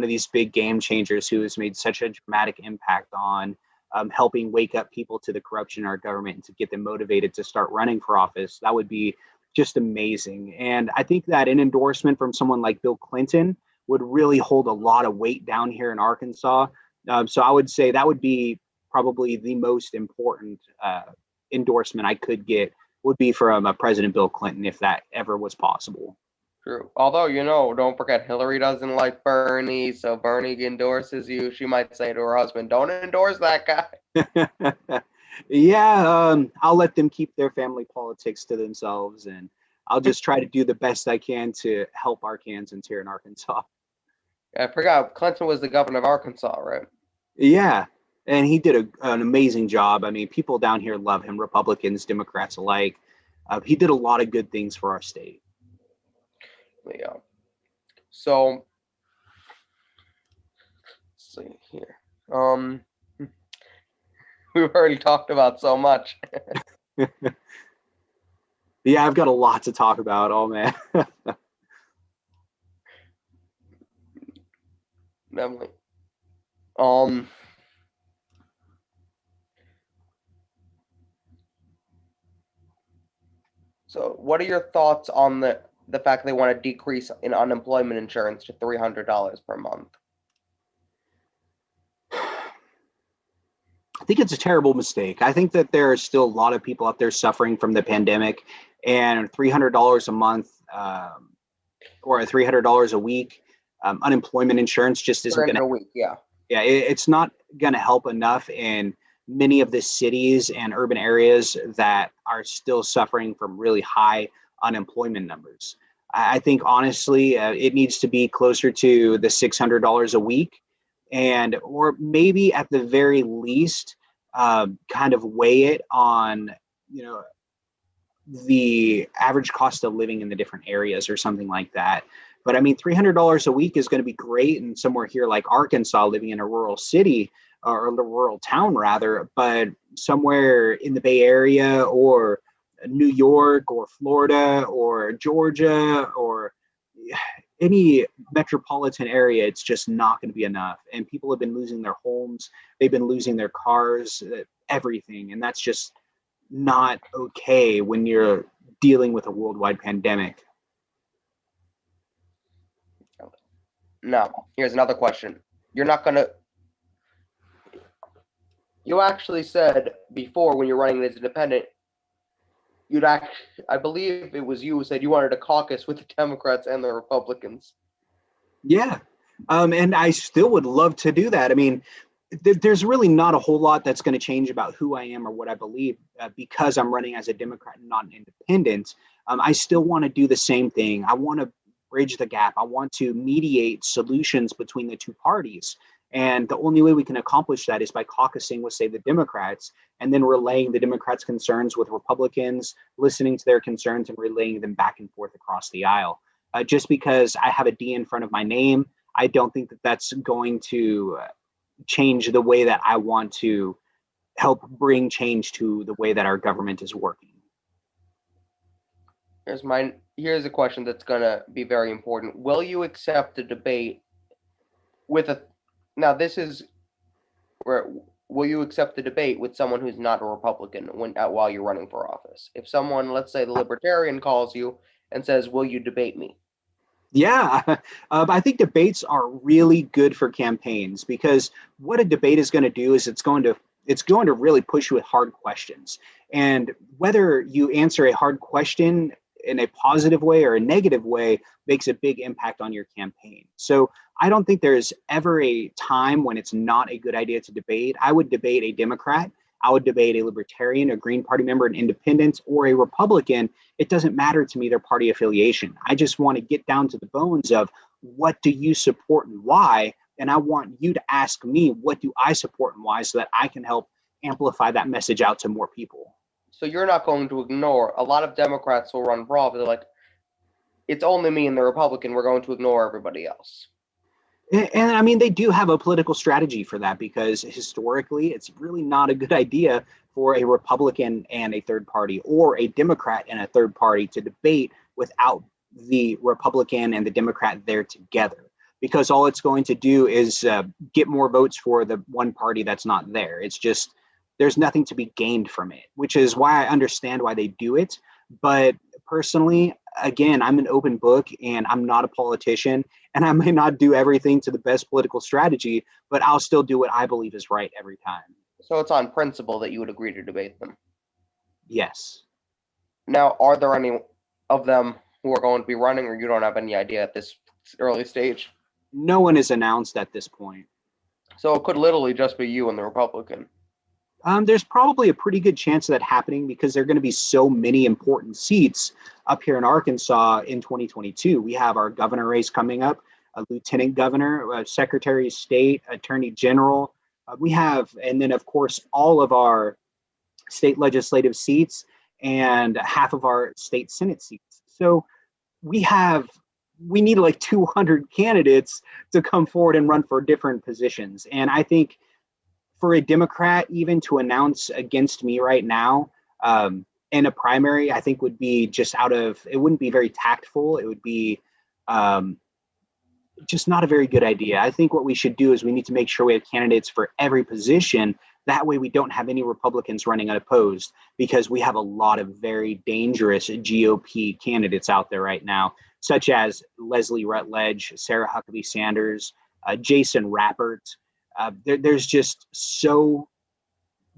of these big game changers who has made such a dramatic impact on helping wake up people to the corruption in our government and to get them motivated to start running for office. That would be just amazing. And I think that an endorsement from someone like Bill Clinton would really hold a lot of weight down here in Arkansas. So I would say that would be probably the most important endorsement I could get, would be from President Bill Clinton, if that ever was possible. True. Although, don't forget, Hillary doesn't like Bernie, so Bernie endorses you. She might say to her husband, don't endorse that guy. Yeah, I'll let them keep their family politics to themselves, and I'll just try to do the best I can to help Arkansans here in Arkansas. I forgot, Clinton was the governor of Arkansas, right? Yeah, and he did an amazing job. I mean, people down here love him, Republicans, Democrats alike. He did a lot of good things for our state. Yeah. So, let's see here. We've already talked about so much. Yeah, I've got a lot to talk about. Oh man. Definitely. So what are your thoughts on the fact they want to decrease in unemployment insurance to $300 per month? I think it's a terrible mistake. I think that there are still a lot of people out there suffering from the pandemic, and $300 a month or $300 a week unemployment insurance just isn't going to. A week, yeah. Yeah, it's not going to help enough in many of the cities and urban areas that are still suffering from really high unemployment numbers. I think honestly, it needs to be closer to the $600 a week, and or maybe at the very least, kind of weigh it on the average cost of living in the different areas or something like that. But I mean, $300 a week is going to be great in somewhere here like Arkansas, living in a rural city or a rural town rather, but somewhere in the Bay Area or New York or Florida or Georgia or any metropolitan area, it's just not going to be enough. And people have been losing their homes, they've been losing their cars, everything. And that's just not okay when you're dealing with a worldwide pandemic. Now, here's another question. You actually said before when you're running as independent, I believe it was you who said you wanted to caucus with the Democrats and the Republicans. Yeah. And I still would love to do that. I mean, there's really not a whole lot that's going to change about who I am or what I believe because I'm running as a Democrat and not an independent. I still want to do the same thing. I want to bridge the gap. I want to mediate solutions between the two parties. And the only way we can accomplish that is by caucusing with, say, the Democrats, and then relaying the Democrats' concerns with Republicans, listening to their concerns and relaying them back and forth across the aisle. Just because I have a D in front of my name, I don't think that that's going to change the way that I want to help bring change to the way that our government is working. Here's a question that's going to be very important. Will you accept a debate will you accept the debate with someone who's not a Republican while you're running for office? If someone, let's say the Libertarian, calls you and says, will you debate me? Yeah, I think debates are really good for campaigns because what a debate is going to do is it's going to really push you with hard questions. And whether you answer a hard question in a positive way or a negative way makes a big impact on your campaign. So I don't think there's ever a time when it's not a good idea to debate. I would debate a Democrat. I would debate a Libertarian, a Green Party member, an Independent, or a Republican. It doesn't matter to me their party affiliation. I just want to get down to the bones of what do you support and why? And I want you to ask me, what do I support and why, so that I can help amplify that message out to more people. So you're not going to ignore. A lot of Democrats will run broad, but they're like, it's only me and the Republican. We're going to ignore everybody else. And I mean, they do have a political strategy for that, because historically, it's really not a good idea for a Republican and a third party, or a Democrat and a third party, to debate without the Republican and the Democrat there together, because all it's going to do is get more votes for the one party that's not there. It's just, there's nothing to be gained from it, which is why I understand why they do it. But personally, again, I'm an open book and I'm not a politician, and I may not do everything to the best political strategy, but I'll still do what I believe is right every time. So it's on principle that you would agree to debate them. Yes. Now, are there any of them who are going to be running, or you don't have any idea at this early stage? No one is announced at this point. So it could literally just be you and the Republican. There's probably a pretty good chance of that happening, because there are going to be so many important seats up here in Arkansas in 2022. We have our governor race coming up, a lieutenant governor, a secretary of state, attorney general. We have, and then of course, all of our state legislative seats and half of our state Senate seats. So we need like 200 candidates to come forward and run for different positions. And I think for a Democrat even to announce against me right now in a primary, I think would be just it wouldn't be very tactful. It would be just not a very good idea. I think what we should do is we need to make sure we have candidates for every position. That way we don't have any Republicans running unopposed, because we have a lot of very dangerous GOP candidates out there right now, such as Leslie Rutledge, Sarah Huckabee Sanders, Jason Rappert. There's just so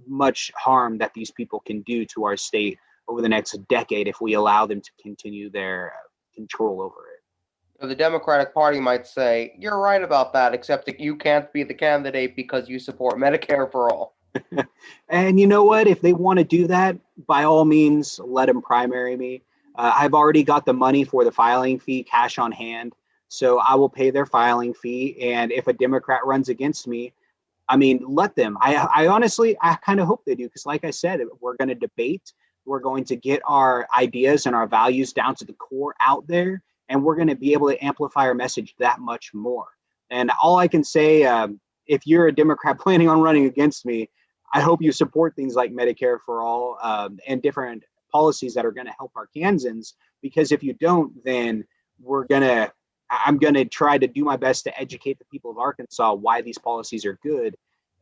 much harm that these people can do to our state over the next decade if we allow them to continue their control over it. The Democratic Party might say, you're right about that, except that you can't be the candidate because you support Medicare for all. And you know what? If they want to do that, by all means, let them primary me. I've already got the money for the filing fee, cash on hand. So I will pay their filing fee. And if a Democrat runs against me, I mean, let them. I honestly, I kind of hope they do, because like I said, we're going to debate. We're going to get our ideas and our values down to the core out there, and we're going to be able to amplify our message that much more. And all I can say, if you're a Democrat planning on running against me, I hope you support things like Medicare for all and different policies that are going to help our Kansans, because if you don't, then I'm going to try to do my best to educate the people of Arkansas why these policies are good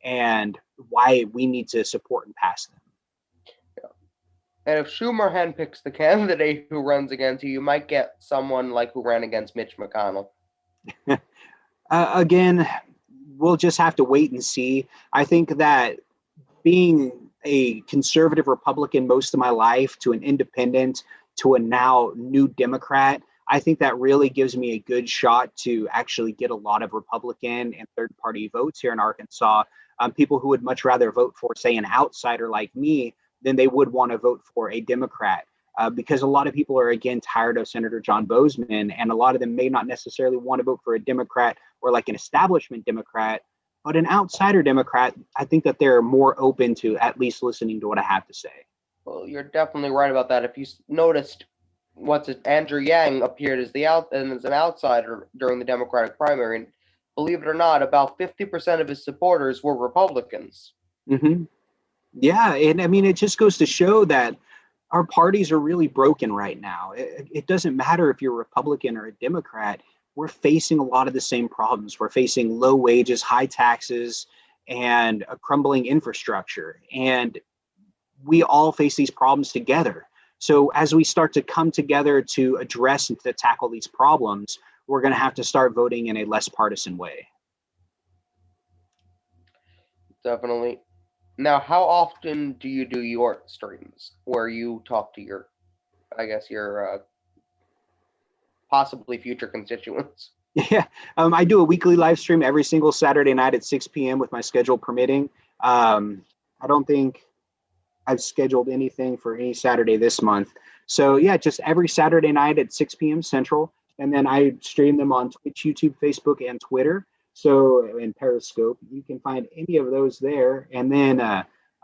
and why we need to support and pass them. Yeah. And if Schumer handpicks the candidate who runs against you, you might get someone like who ran against Mitch McConnell. Again, we'll just have to wait and see. I think that being a conservative Republican most of my life to an independent to a now new Democrat, I think that really gives me a good shot to actually get a lot of Republican and third party votes here in Arkansas. People who would much rather vote for, say, an outsider like me than they would want to vote for a Democrat. Because a lot of people are, again, tired of Senator John Boozman, and a lot of them may not necessarily want to vote for a Democrat or like an establishment Democrat, but an outsider Democrat. I think that they're more open to at least listening to what I have to say. Well, you're definitely right about that. If you noticed, Andrew Yang appeared as an outsider during the Democratic primary, and believe it or not, about 50% of his supporters were Republicans. Mm-hmm. Yeah, and I mean, it just goes to show that our parties are really broken right now. It doesn't matter if you're a Republican or a Democrat. We're facing a lot of the same problems. We're facing low wages, high taxes, and a crumbling infrastructure. And we all face these problems together. So as we start to come together to address and to tackle these problems, we're going to have to start voting in a less partisan way. Definitely. Now, how often do you do your streams where you talk to your possibly future constituents. Yeah, I do a weekly live stream every single Saturday night at 6 p.m. with my schedule permitting. I don't think I've scheduled anything for any Saturday this month. So yeah, just every Saturday night at 6 p.m. Central. And then I stream them on Twitch, YouTube, Facebook, and Twitter. So in Periscope, you can find any of those there. And then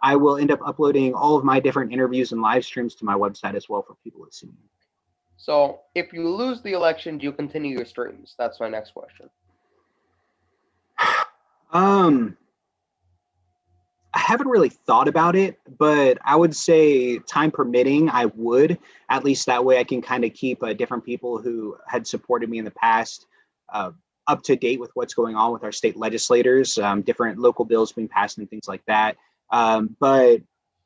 I will end up uploading all of my different interviews and live streams to my website as well for people to see. So if you lose the election, do you continue your streams? That's my next question. I haven't really thought about it, but I would say time permitting, I would. At least that way I can kind of keep different people who had supported me in the past up to date with what's going on with our state legislators, different local bills being passed and things like that. But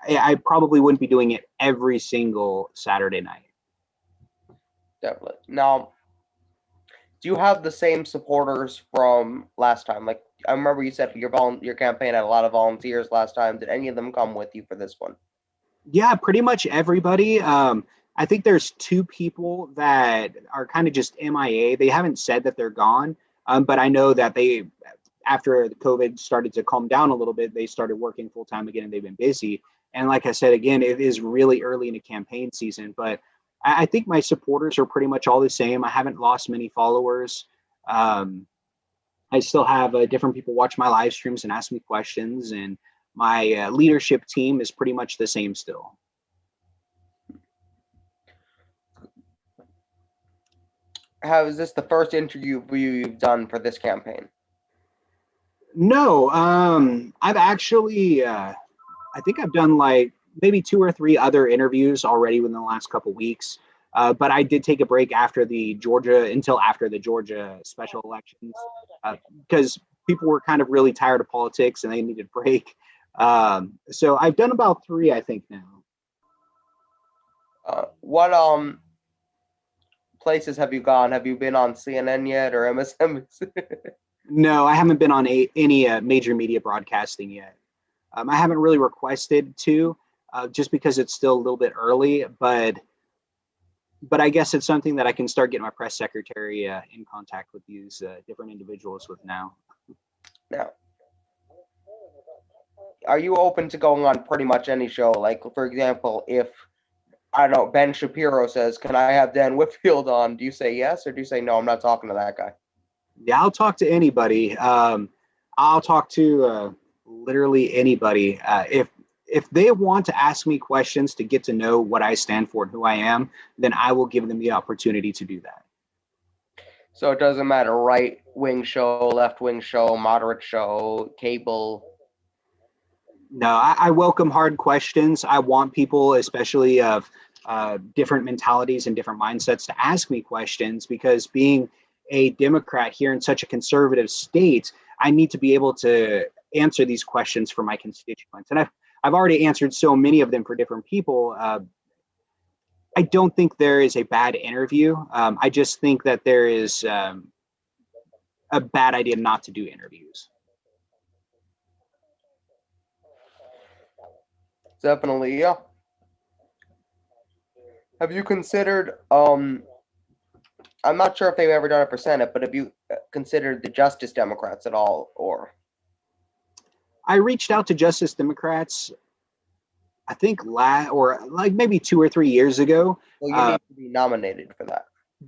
I probably wouldn't be doing it every single Saturday night. Definitely. Now, do you have the same supporters from last time? Like, I remember you said your campaign had a lot of volunteers last time. Did any of them come with you for this one? Yeah, pretty much everybody. I think there's two people that are kind of just MIA. They haven't said that they're gone, but I know that they, after the COVID started to calm down a little bit, they started working full time again and they've been busy. And like I said, again, it is really early in the campaign season, but I think my supporters are pretty much all the same. I haven't lost many followers. I still have different people watch my live streams and ask me questions, and my leadership team is pretty much the same still. Is this the first interview you've done for this campaign? No, I've actually, I think I've done like maybe 2 or 3 other interviews already within the last couple weeks. But I did take a break after until after the Georgia special elections, because people were kind of really tired of politics and they needed a break. So I've done about 3, I think now. What places have you gone? Have you been on CNN yet or MSNBC? No, I haven't been on any major media broadcasting yet. I haven't really requested to, just because it's still a little bit early, but I guess it's something that I can start getting my press secretary in contact with these different individuals with now. Now, are you open to going on pretty much any show? Like, for example, if, I don't know, Ben Shapiro says, "Can I have Dan Whitfield on?" Do you say yes, or do you say no, I'm not talking to that guy? Yeah, I'll talk to anybody. I'll talk to literally anybody. If they want to ask me questions to get to know what I stand for and who I am, then I will give them the opportunity to do that. So it doesn't matter, right-wing show, left-wing show, moderate show, cable. No, I welcome hard questions. I want people, especially of different mentalities and different mindsets, to ask me questions, because being a Democrat here in such a conservative state, I need to be able to answer these questions for my constituents. And I've already answered so many of them for different people. I don't think there is a bad interview. I just think that there is a bad idea not to do interviews. Definitely, yeah. Have you considered, I'm not sure if they've ever done it for Senate, but have you considered the Justice Democrats at all, or? I reached out to Justice Democrats, I think maybe 2 or 3 years ago. Well, you need to be nominated for that.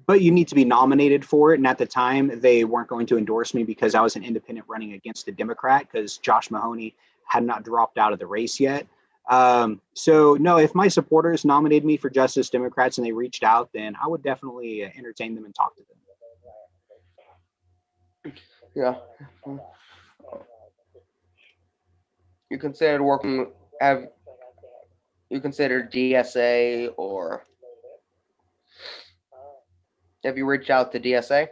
But you need to be nominated for it. And at the time, they weren't going to endorse me because I was an independent running against a Democrat, because Josh Mahoney had not dropped out of the race yet. So no, if my supporters nominated me for Justice Democrats and they reached out, then I would definitely entertain them and talk to them. Yeah. You considered you considered DSA, or have you reached out to DSA?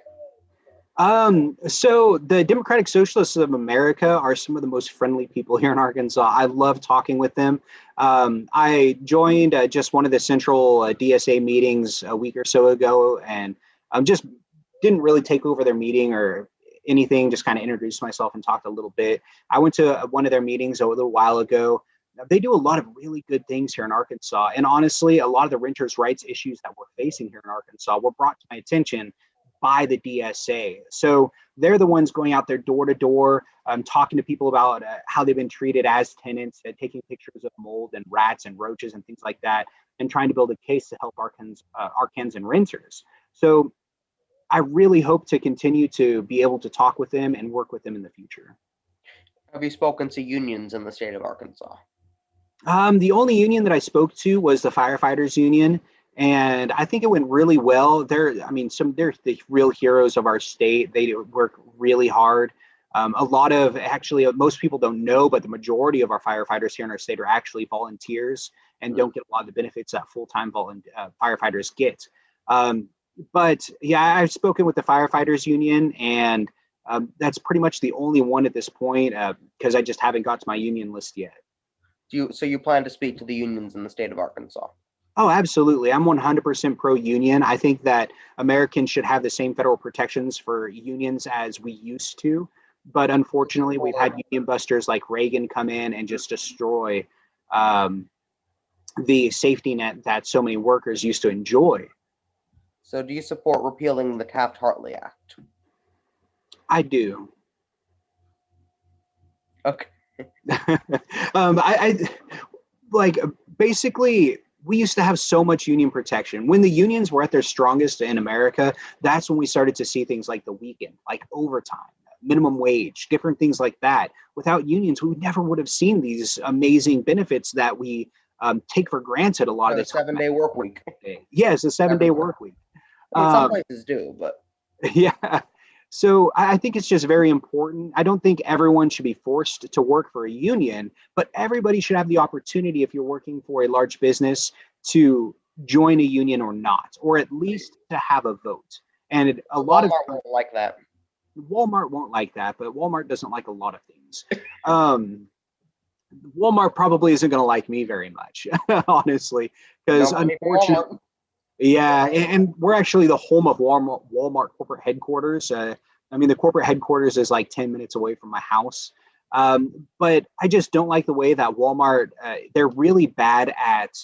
So the Democratic Socialists of America are some of the most friendly people here in Arkansas. I love talking with them. I joined just one of the central DSA meetings a week or so ago, and just didn't really take over their meeting or anything, just kind of introduced myself and talked a little bit. I went to one of their meetings a little while ago. They do a lot of really good things here in Arkansas. And honestly, a lot of the renters' rights issues that we're facing here in Arkansas were brought to my attention by the DSA. So they're the ones going out there door to door, talking to people about how they've been treated as tenants, taking pictures of mold and rats and roaches and things like that, and trying to build a case to help Arkansans renters. So I really hope to continue to be able to talk with them and work with them in the future. Have you spoken to unions in the state of Arkansas? The only union that I spoke to was the firefighters union, and I think it went really well. They're the real heroes of our state. They work really hard. A lot of actually, most people don't know, but the majority of our firefighters here in our state are actually volunteers and don't get a lot of the benefits that full-time firefighters get. But yeah, I've spoken with the firefighters union, and that's pretty much the only one at this point because I just haven't got to my union list yet. So you plan to speak to the unions in the state of Arkansas? Oh, absolutely. I'm 100% pro-union. I think that Americans should have the same federal protections for unions as we used to. But unfortunately, we've had union busters like Reagan come in and just destroy the safety net that so many workers used to enjoy. So do you support repealing the Taft-Hartley Act? I do. Okay. I like basically we used to have so much union protection. When the unions were at their strongest in America, that's when we started to see things like the weekend, like overtime, minimum wage, different things like that. Without unions, we never would have seen these amazing benefits that we take for granted a lot of the time. 7-day work week. Yes, a 7-day work week. Some places do, but yeah. So I think it's just very important. I don't think everyone should be forced to work for a union, but everybody should have the opportunity, if you're working for a large business, to join a union or not, or at least to have a vote. And Walmart won't like that. Walmart won't like that, but Walmart doesn't like a lot of things. Walmart probably isn't going to like me very much, honestly, because unfortunately, yeah, and we're actually the home of Walmart corporate headquarters. The corporate headquarters is like 10 minutes away from my house. But I just don't like the way that Walmart, they're really bad at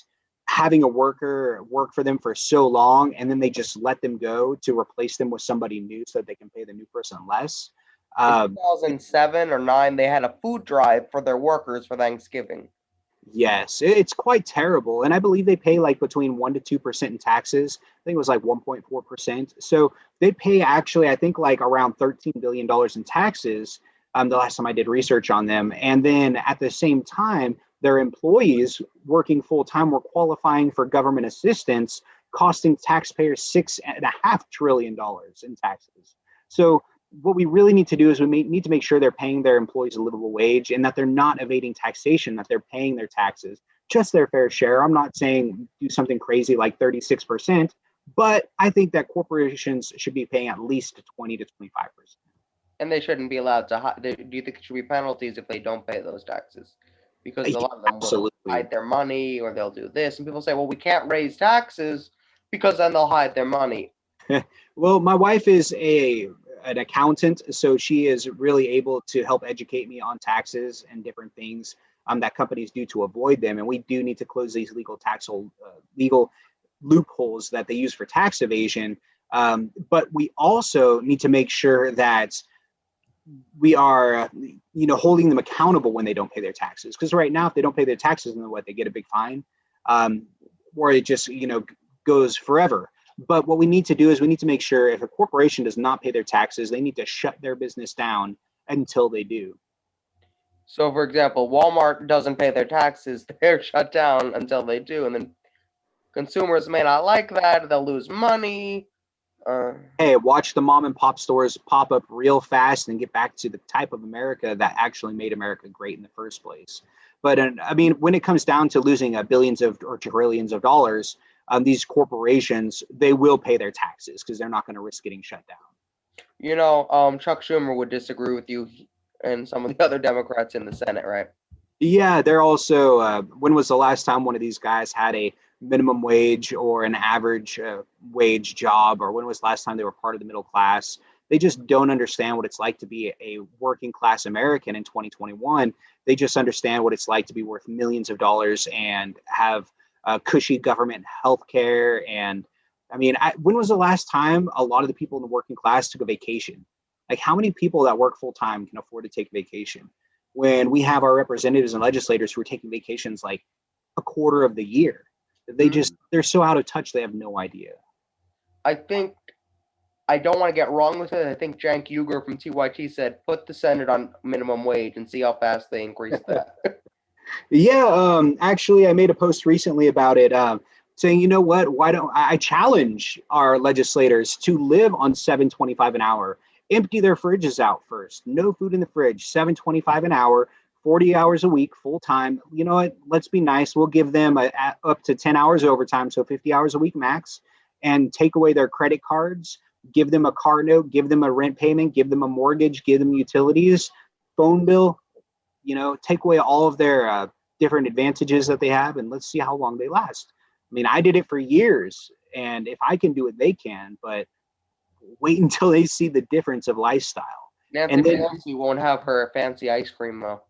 having a worker work for them for so long, and then they just let them go to replace them with somebody new so that they can pay the new person less. In 2007 or 9, they had a food drive for their workers for Thanksgiving. Yes, it's quite terrible. And I believe they pay like between 1% to 2% in taxes. I think it was like 1.4%. So they pay actually, I think like around $13 billion in taxes the last time I did research on them. And then at the same time, their employees working full time were qualifying for government assistance, costing taxpayers $6.5 trillion in taxes. So what we really need to do is we need to make sure they're paying their employees a livable wage and that they're not evading taxation, that they're paying their taxes, just their fair share. I'm not saying do something crazy like 36%, but I think that corporations should be paying at least 20 to 25%. And they shouldn't be allowed to do you think it should be penalties if they don't pay those taxes? Because a lot of them will hide their money or they'll do this. And people say, well, we can't raise taxes because then they'll hide their money. Well, my wife is an accountant, so she is really able to help educate me on taxes and different things that companies do to avoid them. And we do need to close these legal loopholes that they use for tax evasion. But we also need to make sure that we are, holding them accountable when they don't pay their taxes. Because right now, if they don't pay their taxes, then they get a big fine, or it just, goes forever. But what we need to do is we need to make sure if a corporation does not pay their taxes, they need to shut their business down until they do. So, for example, Walmart doesn't pay their taxes, they're shut down until they do. And then consumers may not like that, they'll lose money. Hey, watch the mom and pop stores pop up real fast and get back to the type of America that actually made America great in the first place. But when it comes down to losing billions or trillions of dollars, these corporations, they will pay their taxes because they're not going to risk getting shut down. Chuck Schumer would disagree with you and some of the other Democrats in the Senate, right? Yeah, they're also, when was the last time one of these guys had a minimum wage or an average wage job, or when was the last time they were part of the middle class? They just don't understand what it's like to be a working class American in 2021. They just understand what it's like to be worth millions of dollars and have cushy government health care. And I mean, when was the last time a lot of the people in the working class took a vacation? Like, how many people that work full time can afford to take vacation when we have our representatives and legislators who are taking vacations like a quarter of the year? They're so out of touch, they have no idea. I think I don't want to get wrong with it. I think Cenk Uygur from TYT said, put the Senate on minimum wage and see how fast they increase that. Yeah, actually, I made a post recently about it, saying, you know what? Why don't I challenge our legislators to live on $7.25 an hour? Empty their fridges out first. No food in the fridge. $7.25 an hour, 40 hours a week, full time. You know what? Let's be nice. We'll give them up to 10 hours overtime, so 50 hours a week max, and take away their credit cards. Give them a car note. Give them a rent payment. Give them a mortgage. Give them utilities, phone bill. Take away all of their different advantages that they have, and let's see how long they last. I mean, I did it for years, and if I can do it, they can, but wait until they see the difference of lifestyle. Nancy Pelosi won't have her fancy ice cream, though.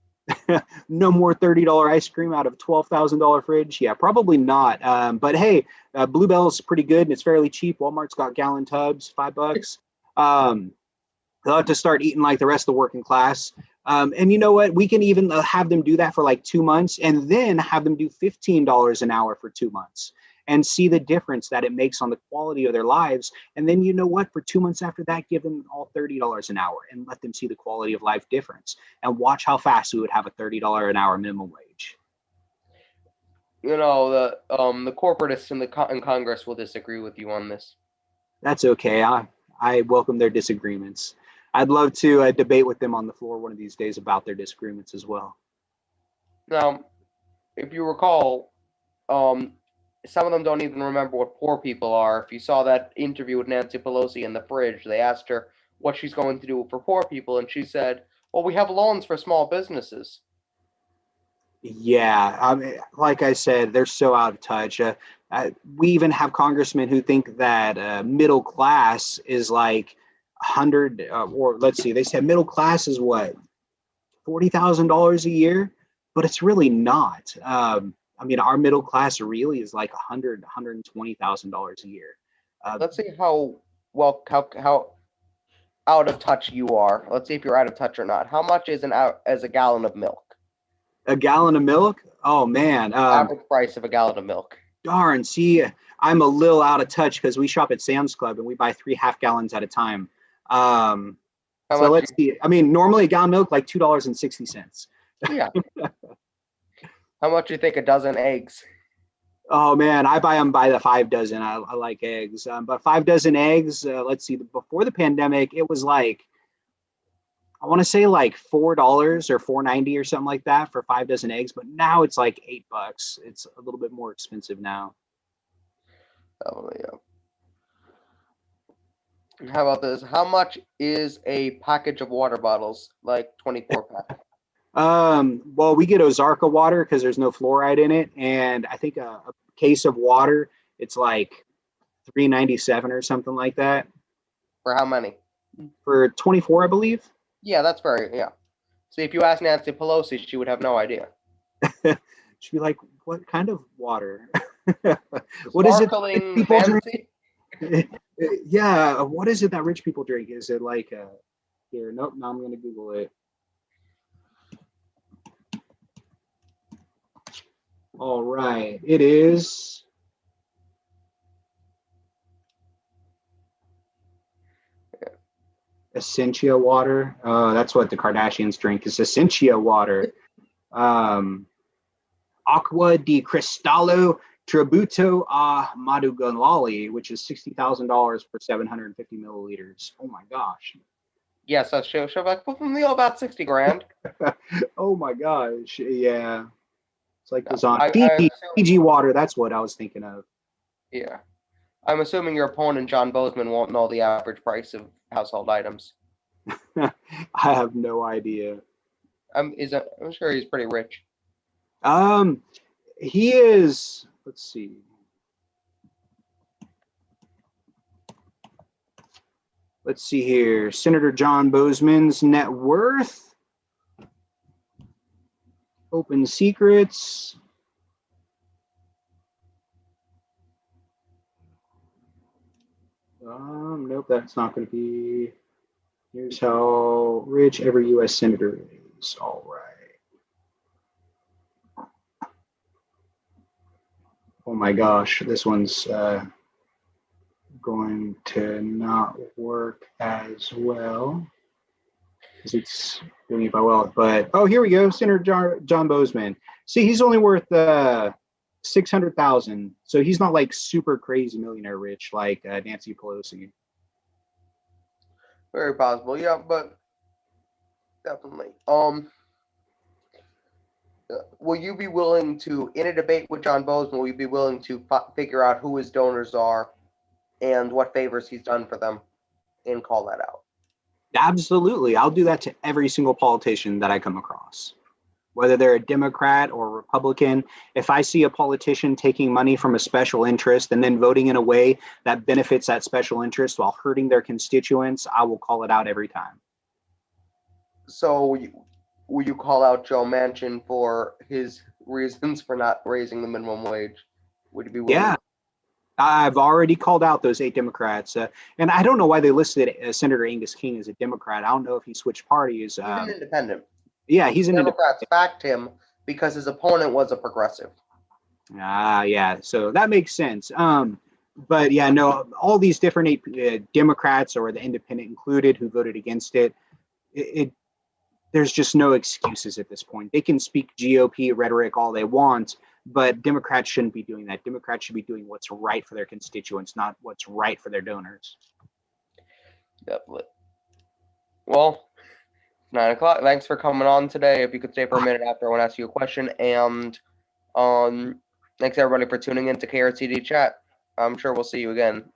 No more $30 ice cream out of $12,000 fridge. Yeah, probably not. But hey, Bluebell's pretty good, and it's fairly cheap. Walmart's got gallon tubs, $5. They'll have to start eating like the rest of the working class. And you know what? We can even have them do that for like 2 months and then have them do $15 an hour for 2 months and see the difference that it makes on the quality of their lives. And then you know what? For 2 months after that, give them all $30 an hour and let them see the quality of life difference and watch how fast we would have a $30 an hour minimum wage. The corporatists in Congress will disagree with you on this. That's okay. I welcome their disagreements. I'd love to debate with them on the floor one of these days about their disagreements as well. Now, if you recall, some of them don't even remember what poor people are. If you saw that interview with Nancy Pelosi in the fridge, they asked her what she's going to do for poor people, and she said, well, we have loans for small businesses. Yeah, I mean, like I said, they're so out of touch. We even have congressmen who think that middle class is like 100, or let's see, they said middle class is what, $40,000 a year, but it's really not. I mean, our middle class really is like $120,000 a year. Let's see how out of touch you are. Let's see if you're out of touch or not. How much is a gallon of milk? A gallon of milk? Oh man. Average price of a gallon of milk. Darn, see, I'm a little out of touch because we shop at Sam's Club and we buy 3 half gallons at a time. So let's see. I mean, normally a gallon of milk, like $2.60. Yeah. How much do you think a dozen eggs? Oh man, I buy them by the 5 dozen. I like eggs. But 5 dozen eggs, let's see, before the pandemic, it was like, I want to say like $4 or $4.90 or something like that for 5 dozen eggs. But now it's like $8. It's a little bit more expensive now. Oh, yeah. How about this? How much is a package of water bottles, like 24-pack? Well, we get Ozarka water because there's no fluoride in it, and I think a case of water, it's like $3.97 or something like that. For how many? For 24, I believe. Yeah, that's yeah. See, if you ask Nancy Pelosi, she would have no idea. She'd be like, "What kind of water? What is it? People fancy? Drink? Yeah, what is it that rich people drink? Is it like here? Nope. Now I'm gonna Google it. All right, it is. Essentia water. That's what the Kardashians drink, is Essentia water. Acqua di Cristallo Tributo a Madugalali, which is $60,000 for 750 milliliters. Oh my gosh. Yes, that's show like about 60 grand. Oh my gosh. Yeah. It's like this on Fiji water. That's what I was thinking of. Yeah. I'm assuming your opponent, John Bozeman, won't know the average price of household items. I have no idea. I'm sure he's pretty rich. He is, let's see. Let's see here. Senator John Bozeman's net worth. Open secrets. Nope, that's not going to be. Here's how rich every U.S. senator is. All right. Oh my gosh, this one's going to not work as well because it's doing it by well. But oh, here we go, Senator John Bozeman. See, he's only worth 600,000, so he's not like super crazy millionaire rich like Nancy Pelosi. Very possible, yeah, but definitely. Will you be willing to, in a debate with John Bozeman, will you be willing to figure out who his donors are and what favors he's done for them and call that out? Absolutely. I'll do that to every single politician that I come across, whether they're a Democrat or Republican. If I see a politician taking money from a special interest and then voting in a way that benefits that special interest while hurting their constituents, I will call it out every time. So will you call out Joe Manchin for his reasons for not raising the minimum wage? Would you be willing? Yeah, I've already called out those 8 Democrats. And I don't know why they listed Senator Angus King as a Democrat. I don't know if he switched parties. He's an independent. Yeah, he's an Democrats backed him because his opponent was a progressive. Yeah, so that makes sense. But yeah, no, all these different 8 Democrats or the independent included who voted against it, there's just no excuses at this point. They can speak GOP rhetoric all they want, but Democrats shouldn't be doing that. Democrats should be doing what's right for their constituents, not what's right for their donors. Definitely. Well, 9 o'clock. Thanks for coming on today. If you could stay for a minute after, I want to ask you a question. And thanks everybody for tuning in to KRTD Chat. I'm sure we'll see you again.